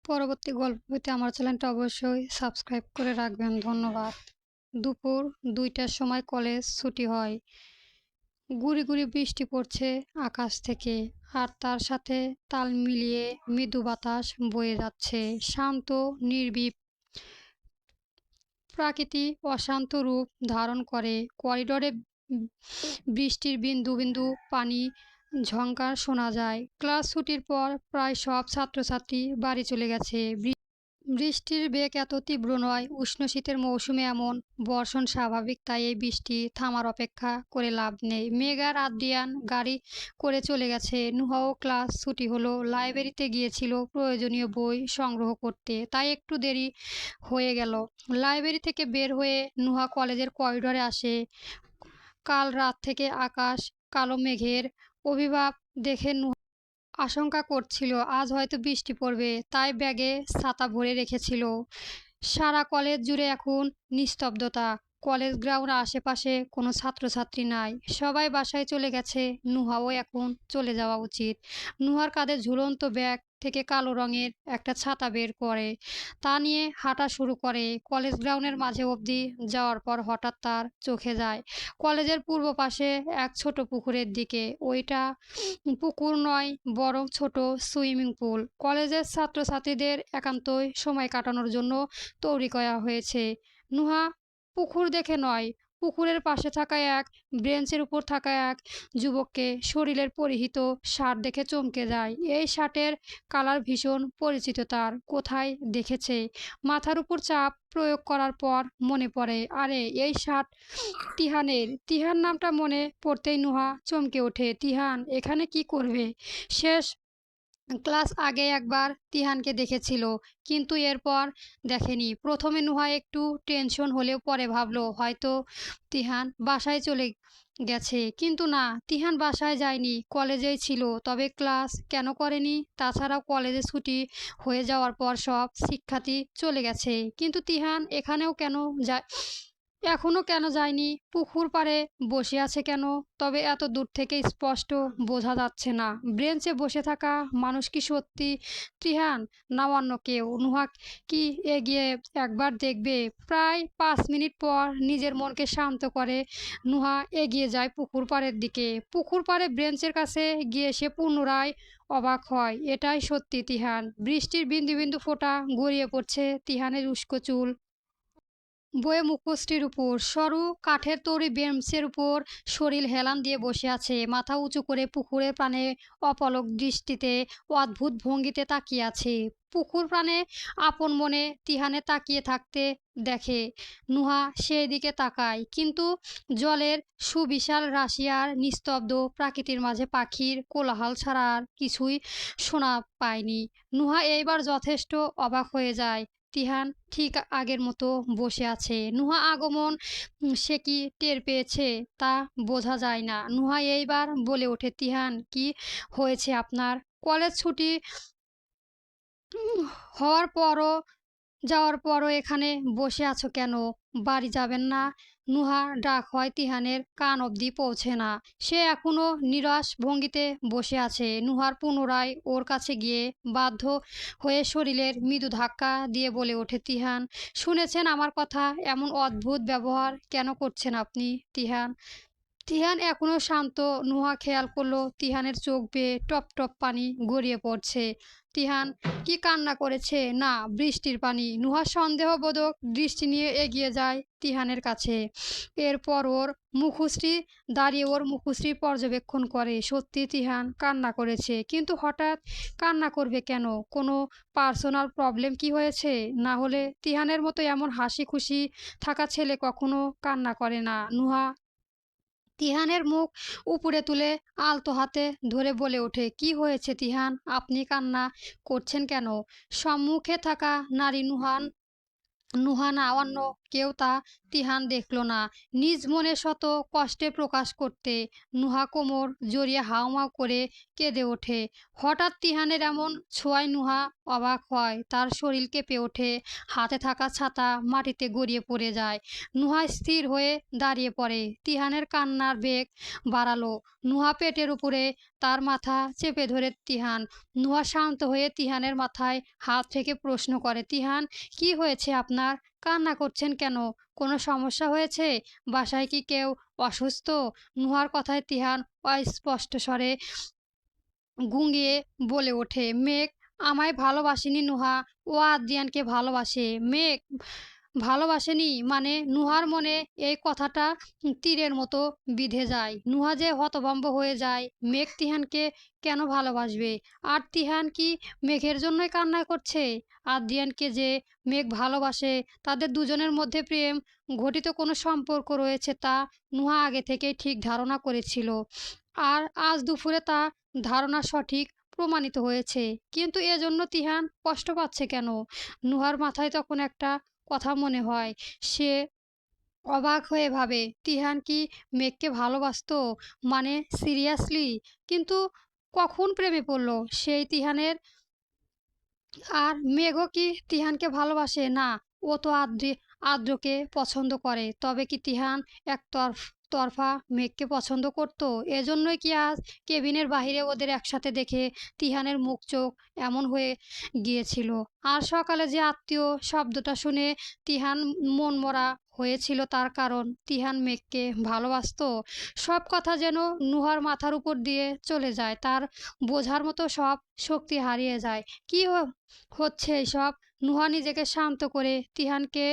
পরবর্তী গল্প পেতে আমার চ্যানেলটা অবশ্যই সাবস্ক্রাইব করে রাখবেন। ধন্যবাদ। দুপুর ২টার সময় কলেজ ছুটি হয়। গুঁড়ি গুঁড়ি বৃষ্টি পড়ছে আকাশ থেকে, আর তার সাথে তাল মিলিয়ে মৃদু বাতাস বয়ে যাচ্ছে। শান্ত, নির্ভীক প্রকৃতি অশান্ত রূপ ধারণ করে। করিডোরে বৃষ্টির বিন্দু বিন্দু পানি ঝংকার শোনা যায়। ক্লাস ছুটির পর প্রায় সব ছাত্রছাত্রী বাড়ি চলে গেছে। বৃষ্টির বেগ এত তীব্র নয়। উষ্ণ শীতের মৌসুমে এমন বর্ষণ স্বাভাবিক, তাই এই বৃষ্টি থামার অপেক্ষা করে লাভ নেই। মেঘ আর আদ্রিয়ান গাড়ি করে চলে গেছে। নুহাও ক্লাস ছুটি হলো লাইব্রেরিতে গিয়েছিল প্রয়োজনীয় বই সংগ্রহ করতে, তাই একটু দেরি হয়ে গেল। লাইব্রেরি থেকে বের হয়ে নুহা কলেজের করিডোরে আসে। কাল রাত থেকে আকাশ কালো মেঘের অভিভাব দেখে আশঙ্কা করছিল আজ হয়তো বৃষ্টি পড়বে, তাই ব্যাগে ছাতা ভরে রেখেছিল। সারা কলেজ জুড়ে এখন নিস্তব্ধতা। কলেজ গ্রাউন্ড আশেপাশে কোনো ছাত্রছাত্রী নাই, সবাই বাসায় চলে গেছে। নুহাও এখন চলে যাওয়া উচিত। নুহার কাঁধে ঝুলন্ত ব্যাগ থেকে কালো রঙের একটা ছাতা বের করে তা নিয়ে হাঁটা শুরু করে। কলেজ গ্রাউন্ডের মাঝে অবধি যাওয়ার পর হঠাৎ তার চোখে যায় কলেজের পূর্ব পাশে এক ছোট পুকুরের দিকে। ওইটা পুকুর নয়, বরং ছোট সুইমিং পুল। কলেজের ছাত্রছাত্রীদের একান্তই সময় কাটানোর জন্য তৈরি করা হয়েছে। নুহা পুকুর দেখে নয়, পুকুরের পাশে থাকা এক বেঞ্চের উপর থাকা এক যুবককে শরীরের পরিহিত শার্ট দেখে চমকে যায়। এই শার্টের কালার ভীষণ পরিচিত, তার কোথায় দেখেছে। মাথার উপর চাপ প্রয়োগ করার পর মনে পড়ে, আরে এই শার্ট তিহানের। তিহান নামটা মনে পড়তেই নুহা চমকে ওঠে। তিহান এখানে কি করবে? শেষ ক্লাস আগে একবার তিহানকে দেখেছিল, কিন্তু এরপর দেখেনি। প্রথমে নুহা একটু টেনশন হলেও পরে ভাবলো হয়তো তিহান বাসায় চলে গেছে। কিন্তু না, তিহান বাসায় যায়নি, কলেজেই ছিল। তবে ক্লাস কেন করেনি? তাছাড়াও কলেজে ছুটি হয়ে যাওয়ার পর সব শিক্ষার্থী চলে গেছে। কিন্তু তিহান এখানেও কেন যায়, এখনো কেন যায়নি? পুকুর পাড়ে বসে আছে কেন? তবে এত দূর থেকে স্পষ্ট বোঝা যাচ্ছে না। ব্রেঞ্চে বসে থাকা মানুষ কি সত্যি ত্রিহান, না অন্য কেউ? নুহা কি এগিয়ে একবার দেখবে? প্রায় 5 মিনিট পর নিজের মনকে শান্ত করে নুহা এগিয়ে যায় পুকুর পাড়ের দিকে। পুকুর পাড়ে ব্রেঞ্চের কাছে গিয়ে সে পুনরায় অবাক হয়। এটাই সত্যি তিহান। বৃষ্টির বিন্দু বিন্দু ফোঁটা গড়িয়ে পড়ছে তিহানের উস্কো চুল বয়ে মুখোশটির উপর। সরু কাঠের তৈরি বেঞ্চের উপর শরীর হেলান দিয়ে বসে আছে, মাথা উঁচু করে পুকুরের পানে অপলক দৃষ্টিতে অদ্ভুত ভঙ্গিতে তাকিয়ে আছে। পুকুর প্রাণে আপন মনে তিহানে তাকিয়ে থাকতে দেখে নুহা সেই দিকে তাকায়, কিন্তু জলের সুবিশাল রাশি আর নিস্তব্ধ প্রাকৃতির মাঝে পাখির কোলাহল ছাড়া আর কিছুই শোনা পায়নি। নুহা এইবার যথেষ্ট অবাক হয়ে যায়। তিহান ঠিক আগের মতো বসে আছে। নুহা আগমন সে কি টের পেয়েছে তা বোঝা যায় না। নুহা এইবার বলে ওঠে, তিহান কি হয়েছে আপনার? কলেজ ছুটি হওয়ার পরও যাওয়ার পরও এখানে বসে আছো কেন? বাড়ি যাবেন না? নুহা ডাক হয় তিহানের কান অবধি পৌঁছে না। সে এখনো নিরাশ ভঙ্গিতে বসে আছে। নুহার পুনরায় ওর কাছে গিয়ে বাধ্য হয়ে শরীরের মৃদু ধাক্কা দিয়ে বলে ওঠে, তিহান শুনেছেন আমার কথা? এমন অদ্ভুত ব্যবহার কেন করছেন আপনি তিহান? তিহান এখনো শান্ত। নুহা খেয়াল করলো তিহানের চোখ বেয়ে টপ টপ পানি গড়িয়ে পড়ছে। তিহান কি কান্না করেছে? না, বৃষ্টির পানি। নুহা সন্দেহবোধক দৃষ্টি নিয়ে এগিয়ে যায় তিহানের কাছে। এরপর ওর মুখশ্রী দাঁড়িয়ে ওর মুখশ্রী পর্যবেক্ষণ করে। সত্যি তিহান কান্না করেছে, কিন্তু হঠাৎ কান্না করবে কেন? কোনো পার্সোনাল প্রবলেম কি হয়েছে? না হলে তিহানের মতো এমন হাসি খুশি থাকা ছেলে কখনো কান্না করে না। নুহা তিহানের মুখ উপরে তুলে আলতো হাতে ধরে বলে ওঠে, কি হয়েছে তিহান? আপনি কান্না করছেন কেন? সম্মুখে থাকা নারী নুহান নুহা না অন্য কেউ তা তিহান দেখল না। নিজ মনে শত কষ্টে প্রকাশ করতে নুহা কোমর জড়িয়ে হাউমাউ করে কেঁদে ওঠে। হঠাৎ তিহানের এমন ছোঁয়ায় নুহা অবাক হয়, তার শরীর কেঁপে ওঠে, হাতে থাকা ছাতা মাটিতে গড়িয়ে পড়ে যায়। নুহা স্থির হয়ে দাঁড়িয়ে পড়ে। তিহানের কান্নার বেগ বাড়ালো। নুহা পেটের উপরে তার মাথা চেপে ধরে তিহান। নুহা শান্ত হয়ে তিহানের মাথায় হাত থেকে প্রশ্ন করে, তিহান, কি হয়েছে আপনার? কান্না করছেন কেন? কোনো সমস্যা হয়েছে? বাসায় কি কেউ অসুস্থ? নুহার কথায় তিহান অস্পষ্ট স্বরে গুঁগিয়ে বলে ওঠে, মেঘ আমায় ভালোবাসেনি নুহা, ও আদ্রিয়ানকে ভালোবাসে। মেঘ ভালোবাসেনি মানে? নুহার মনে এই কথাটা তীরের মতো বিঁধে যায়। নুহা যে হতভম্ব হয়ে যায়। মেঘ তিহানকে কেন ভালোবাসবে? আর তিহান কি মেঘের জন্যই কান্না করছে? আদ্রিয়ানকে যে মেঘ ভালোবাসে, তাদের দুজনের মধ্যে প্রেম ঘটিত কোনো সম্পর্ক রয়েছে তা নুহা আগে থেকেই ঠিক ধারণা করেছিল। আর আজ দুপুরে তা ধারণা সঠিক প্রমাণিত হয়েছে। কিন্তু এজন্য তিহান কষ্ট পাচ্ছে কেন? নুহার মাথায় তখন একটা কথা মনে হয়। সে অবাক হয়ে ভাবে, তিহান কি মেঘকে ভালোবাসতো? মানে সিরিয়াসলি? কিন্তু কখন প্রেমে পড়ল সেই তিহানের? আর মেঘও কি তিহানকে ভালোবাসে? না, ও তো আদ্রকে পছন্দ করে। তবে কি তিহান তরফা মেঘকে পছন্দ করতো? এজন্যই কি আজ কেবিনের বাহিরে ওদের একসাথে দেখে তিহানের মুখ চোখ এমন হয়ে গিয়েছিল? আর সকালে যে আত্মীয় শব্দটা শুনে তিহান মনমরা হয়েছিল, তার কারণ তিহান মেঘকে ভালোবাসতো। সব কথা যেন নুহার মাথার উপর দিয়ে চলে যায়, তার বোঝার মতো সব শক্তি হারিয়ে যায়। কি হচ্ছে এসব? নুহা নিজেকে শান্ত করে তিহানকে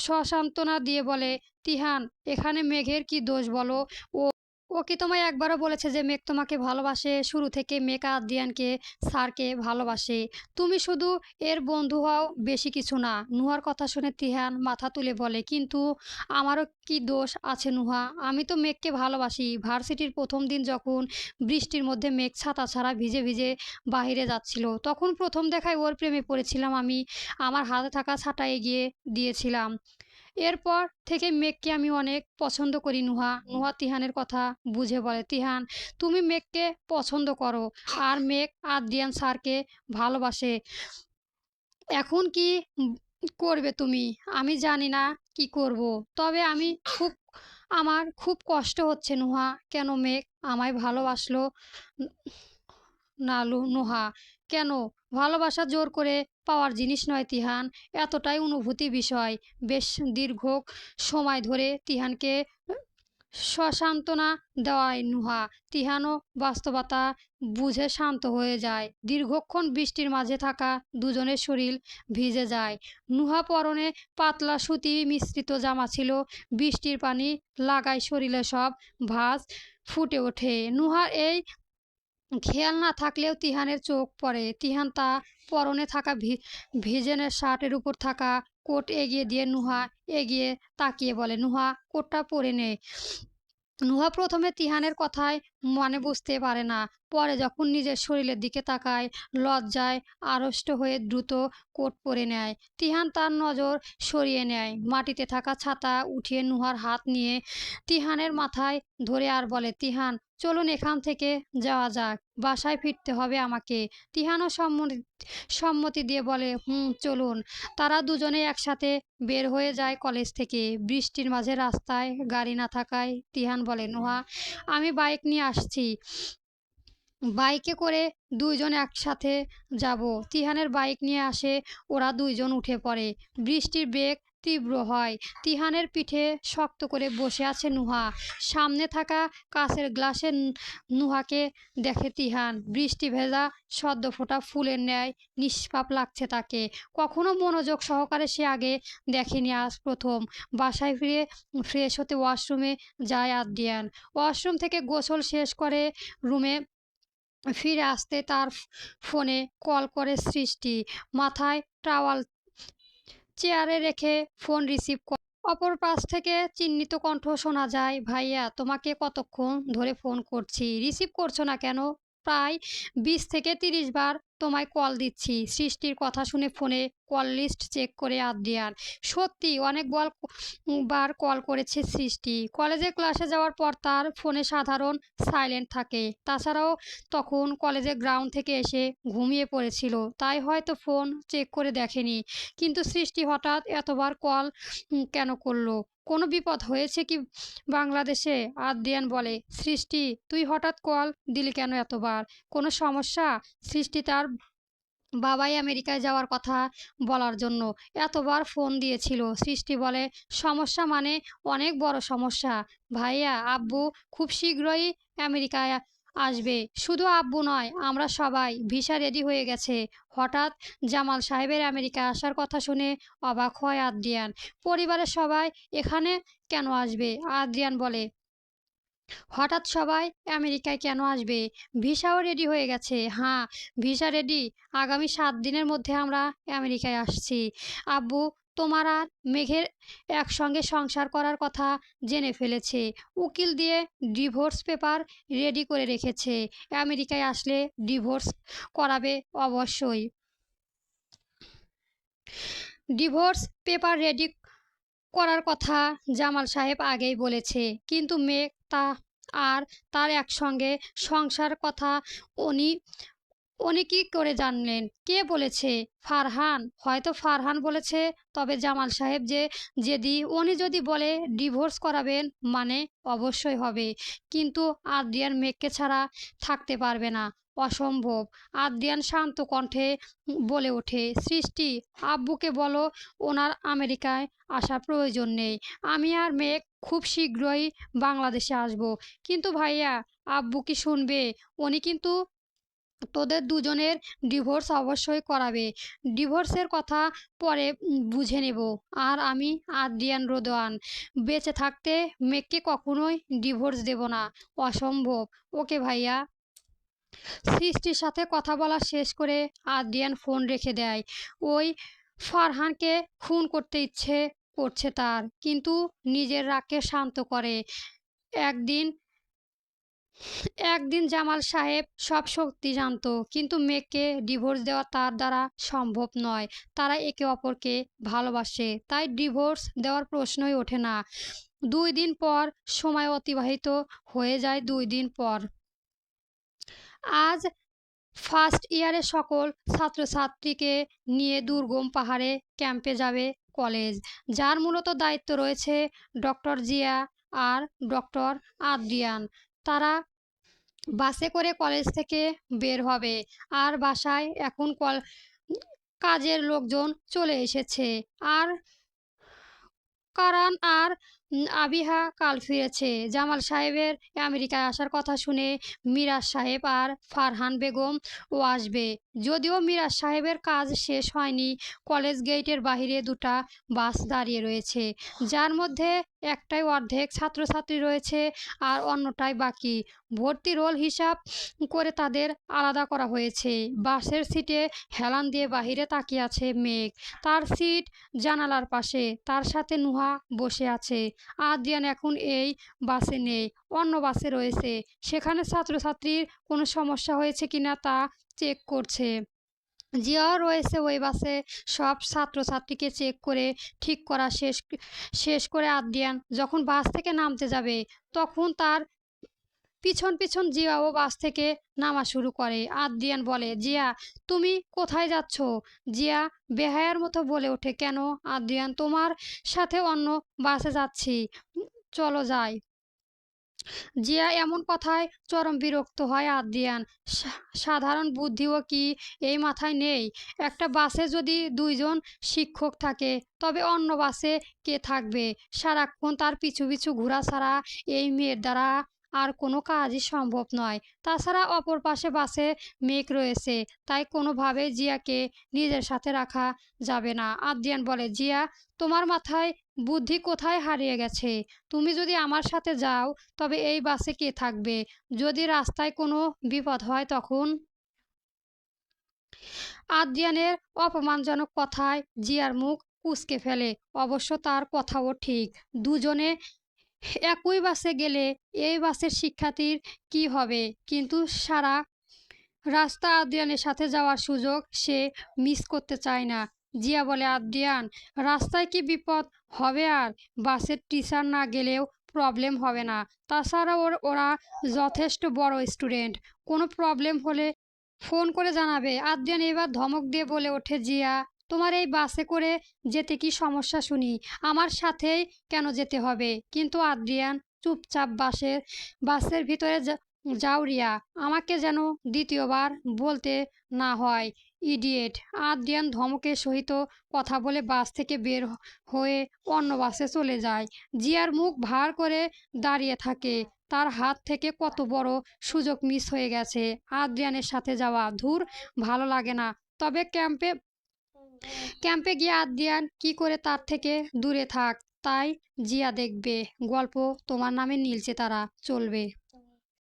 সসান্ত্বনা দিয়ে বলে, তিহান, এখানে মেঘের কি দোষ বলো? ও ও কি তোমায় একবারও বলেছে যে মেঘ তোমাকে ভালোবাসে? শুরু থেকে মেঘ আদ্রিয়ানকে স্যারকে ভালোবাসে। তুমি শুধু এর বন্ধু হও, বেশি কিছু না। নুহার কথা শুনে তিহান মাথা তুলে বলে, কিন্তু আমারও কি দোষ আছে নুহা? আমি তো মেঘকে ভালোবাসি। ভার্সিটির প্রথম দিন যখন বৃষ্টির মধ্যে মেঘ ছাতা ছাড়া ভিজে ভিজে বাহিরে যাচ্ছিল, তখন প্রথম দেখায় ওর প্রেমে পড়েছিলাম আমি। আমার হাতে থাকা ছাতা এগিয়ে দিয়েছিলাম। এরপর থেকে মেঘকে আমি অনেক পছন্দ করি নুহা। নুহা তিহানের কথা বুঝে বলে, তিহান, তুমি মেঘকে পছন্দ করো আর মেঘ আদ্রিয়ান স্যারকে ভালোবাসে। এখন কি করবে তুমি? আমি জানি না কি করব। তবে আমার খুব কষ্ট হচ্ছে নুহা। কেন মেঘ আমায় ভালোবাসলো না নুহা? কেন? ভালোবাসা জোর করে পাওয়ার জিনিস নয় তিহান, এতটাই অনুভূতি বিষয়। বেশ দীর্ঘ সময় ধরে তিহানকে সসান্ত্বনা দেওয়ায় নুহা। তিহানও বাস্তবতা বুঝে শান্ত হয়ে যায়। দীর্ঘক্ষণ বৃষ্টির মাঝে থাকা দুজনের শরীর ভিজে যায়। নুহা পরনে পাতলা সুতি মিশ্রিত জামা ছিল। বৃষ্টির পানি লাগায় শরীরে সব ভাঁজ ফুটে ওঠে। নুহার এই খেয়াল না থাকলেও তিহানের চোখ পড়ে। তিহান তা পরনে থাকা ভিজেনের শার্টের উপর থাকা কোট এগিয়ে দিয়ে নুহা এগিয়ে তাকিয়ে বলে, নুহা, কোটটা পরে নে। নুহা প্রথমে তিহানের কথায় মানে বুঝতে পারে না। পরে যখন নিজের শরীরের দিকে তাকায়, লজ্জায় আড়ষ্ট হয়ে দ্রুত কোট পরে নেয়। তিহান তার নজর সরিয়ে নেয়। মাটিতে থাকা ছাতা উঠিয়ে নুহার হাত নিয়ে তিহানের মাথায় ধরে আর বলে, তিহান, চলুন এখান থেকে যাওয়া যাক। বাসায় ফিরতে হবে আমাকে। তিহানও সম্মতি দিয়ে বলে, হুম, চলুন। তারা দুজনে একসাথে বের হয়ে যায় কলেজ থেকে। বৃষ্টির মাঝে রাস্তায় গাড়ি না থাকায় তিহান বলে, নুহা, আমি বাইক নিয়ে আসছি। বাইকে করে দুইজন একসাথে যাব। তিহানের বাইক নিয়ে আসে। ওরা দুইজন উঠে পড়ে। বৃষ্টির বেগ তীব্র হয়। তিহানের পিঠে শক্ত করে বসে আছে নুহা। সামনে থাকা কাঁচের গ্লাসে নুহাকে দেখে তিহান। বৃষ্টি ভেজা সদ্য ফোটা ফুলের ন্যায় নিষ্পাপ লাগছে তাকে। কখনো মনোযোগ সহকারে সে আগে দেখেনি, আজ প্রথম। বাসায় ফিরে ফ্রেশ হতে ওয়াশরুমে যায় আদ্রিয়ান। ওয়াশরুম থেকে গোসল শেষ করে রুমে ফিরে আসতে তার ফোনে কল করে সৃষ্টি। মাথায় টাওয়াল চেয়ারে রেখে ফোন রিসিভ করে। অপর পাশ থেকে চিহ্নিত কণ্ঠ শোনা যায়, ভাইয়া, তোমাকে কতক্ষণ ধরে ফোন করছি, রিসিভ করছো না কেন? প্রায় 20 থেকে 30 বার তোমায় কল দিচ্ছি। সৃষ্টির কথা শুনে ফোনে কল লিস্ট চেক করে আদ্রিয়ান। সত্যি অনেক বার কল করেছে সৃষ্টি। কলেজে ক্লাসে যাওয়ার পর তার ফোনে সাধারণ সাইলেন্ট থাকে। তাছাড়াও তখন কলেজের গ্রাউন্ড থেকে এসে ঘুমিয়ে পড়েছিল, তাই হয়তো ফোন চেক করে দেখেনি। কিন্তু সৃষ্টি হঠাৎ এতবার কল কেন করলো? কোনো বিপদ হয়েছে কি বাংলাদেশে? আদ্রিয়ান বলে, সৃষ্টি তুই হঠাৎ কল দিলি কেন এতবার? কোনো সমস্যা? সৃষ্টি তার বাবাই আমেরিকায় যাওয়ার কথা বলার জন্য এতবার ফোন দিয়েছিল। সৃষ্টি বলে, সমস্যা মানে অনেক বড় সমস্যা ভাইয়া। আব্বু খুব শীঘ্রই আমেরিকায় আসবে। শুধু আব্বু নয়, আমরা সবাই ভিসা রেডি হয়ে গেছে। হঠাৎ জামাল সাহেবের আমেরিকা আসার কথা শুনে অবাক হয় আদ্রিয়ান। পরিবারের সবাই এখানে কেন আসবে? আদ্রিয়ান বলে, হঠাৎ সবাই আমেরিকায় কেন আসবে? ভিসাও রেডি হয়ে গেছে। হ্যাঁ, ভিসা রেডি। আগামী 7 দিনের মধ্যে আমরা আমেরিকায় আসছি। আব্বু তোমার আর মেঘের একসঙ্গে সংসার করার কথা জেনে ফেলেছে। উকিল দিয়ে ডিভোর্স পেপার রেডি করে রেখেছে। আমেরিকায় আসলে ডিভোর্স করাবে অবশ্যই। ডিভোর্স পেপার রেডি করার কথা জামাল সাহেব আগেই বলেছে, কিন্তু মেঘ আর তার একসঙ্গে সংসার কথা উনি উনি কি করে জানলেন? কে বলেছে? ফারহান। হয়তো ফারহান বলেছে। তবে জামাল সাহেব উনি যদি বলে ডিভোর্স করাবেন, মানে অবশ্যই হবে। কিন্তু আদ্রিয়ান মেঘকে ছাড়া থাকতে পারবে না, অসম্ভব। আদ্রিয়ান শান্ত কণ্ঠে বলে ওঠে, সৃষ্টি আব্বুকে বলো ওনার আমেরিকায় আসার প্রয়োজন নেই। আমি আর মেঘ খুব শীঘ্রই বাংলাদেশে আসব। কিন্তু ভাইয়া, আব্বু কি শুনবে? উনি কিন্তু তোদের দুজনের ডিভোর্স অবশ্যই করাবে। ডিভোর্সের কথা পরে বুঝে নেব। আর আমি আদ্রিয়ান রোদওয়ান বেঁচে থাকতে মেঘকে কখনোই ডিভোর্স দেব না, অসম্ভব। ওকে ভাইয়া। সৃষ্টির সাথে কথা বলা শেষ করে আদ্রিয়ান ফোন রেখে দেয়। ওই ফারহানকে খুন করতে ইচ্ছে করছে তার, কিন্তু নিজের রাগকে শান্ত করে। একদিন একদিন জামাল সাহেব সব শক্তি জানত, কিন্তু মেয়েকে ডিভোর্স দেওয়া তার দ্বারা সম্ভব নয়। তারা একে অপরকে ভালোবাসে, তাই ডিভোর্স দেওয়ার প্রশ্নই ওঠে না। 2 দিন পর সময় অতিবাহিত হয়ে যায়। 2 দিন পর আজ ফার্স্ট ইয়ারের সকল ছাত্রছাত্রীকে নিয়ে দুর্গম পাহাড়ে ক্যাম্পে যাবে কলেজ, যার মূলত দায়িত্ব রয়েছে ডক্টর জিয়া আর ডক্টর আদ্রিয়ান। তারা বাসে করে কলেজ থেকে বের হবে। আর বাসায় এখন কাজের লোকজন চলে এসেছে। আর কারান আর আবিহা কাল ফিরেছে। জামাল সাহেবের আমেরিকায় আসার কথা শুনে মিরাজ সাহেব আর ফারহান বেগম ও আসবে। যদিও মিরাজ সাহেবের কাজ শেষ হয়নি, কলেজ গেটের বাহিরে 2টা বাস দাঁড়িয়ে রয়েছে, যার মধ্যে একটাই অর্ধেক ছাত্রছাত্রী রয়েছে আর অন্যটাই বাকি। ভর্তি রোল হিসাব করে তাদের আলাদা করা হয়েছে। বাসের সিটে হেলান দিয়ে বাহিরে তাকিয়ে আছে মেঘ। তার সিট জানালার পাশে, তার সাথে নুহা বসে আছে। আদ্রিয়ান এখন এই বাসে নেই, অন্য বাসে রয়েছে। সেখানে ছাত্রছাত্রীর কোনো সমস্যা হয়েছে কিনা তা চেক করছে। জিয়াও রয়েছে ওই বাসে। সব ছাত্রছাত্রীকে চেক করে ঠিক করা শেষ করে আদ্রিয়ান যখন বাস থেকে নামতে যাবে, তখন তার পিছন পিছন জিয়াও বাস থেকে নামা শুরু করে। আদ্রিয়ান বলে, জিয়া তুমি কোথায় যাচ্ছ? জিয়া বেহায়ার মতো বলে ওঠে, কেন আদ্রিয়ান, তোমার সাথে অন্য বাসে যাচ্ছি, চলো যাই। জিয়া এমন কথায় চরম বিরক্ত হয় আদ্রিয়ান। সাধারণ বুদ্ধিও কি এই মাথায় নেই? একটা বাসে যদি 2জন শিক্ষক থাকে, তবে অন্য বাসে কে থাকবে? সারাক্ষণ তার পিছু পিছু ঘোরা ছাড়া এই মেয়ের দ্বারা আর কোনো কাজই সম্ভব নয়। তাছাড়া অপর পাশে বাসে মেঘ রয়েছে, তাই কোনোভাবেই জিয়াকে নিজের সাথে রাখা যাবে না। আদ্রিয়ান বলে, জিয়া তোমার মাথায় বুদ্ধি কোথায় হারিয়ে গেছে? তুমি যদি আমার সাথে যাও, তবে এই বাসে কে থাকবে? যদি রাস্তায় কোনো বিপদ হয় তখন? আদ্রিয়ানের অপমানজনক কথায় জিয়ার মুখ কুঁচকে ফেলে। অবশ্য তার কথাও ঠিক। দুজনে একই বাসে গেলে এই বাসের শিক্ষার্থীর কি হবে? কিন্তু রাস্তা আদ্রিয়ানের সাথে যাওয়ার সুযোগ সে মিস করতে চায় না। জিয়া বলে, আদ্রিয়ান, রাস্তায় কি বিপদ হবে? আর বাসের টিচার না গেলেও প্রবলেম হবে না। তাছাড়া ওরা যথেষ্ট বড় স্টুডেন্ট, কোনো প্রবলেম হলে ফোন করে জানাবে। আদ্রিয়ান এবার ধমক দিয়ে বলে ওঠে, জিয়া, তোমার এই বাসে করে যেতে কি সমস্যা শুনি? আমার সাথেই কেন যেতে হবে? কিন্তু আদ্রিয়ান চুপচাপ বাসের ভিতরে যাও রিয়া, আমাকে যেন দ্বিতীয়বার বলতে না হয় ইডিয়েট। আদ্রিয়ান ধমকের সহিত কথা বলে বাস থেকে বের হয়ে অন্য বাসে চলে যায়। জিয়ার মুখ ভার করে দাঁড়িয়ে থাকে। তার হাত থেকে কত বড় সুযোগ মিস হয়ে গেছে। আদ্রিয়ানের সাথে যাওয়া, ধুর, ভালো লাগে না। তবে ক্যাম্পে গিয়ে আদ্রিয়ান কি করে তার থেকে দূরে থাক, তাই জিয়া দেখবে। গল্প তোমার নামে নীলচে তারা চলবে।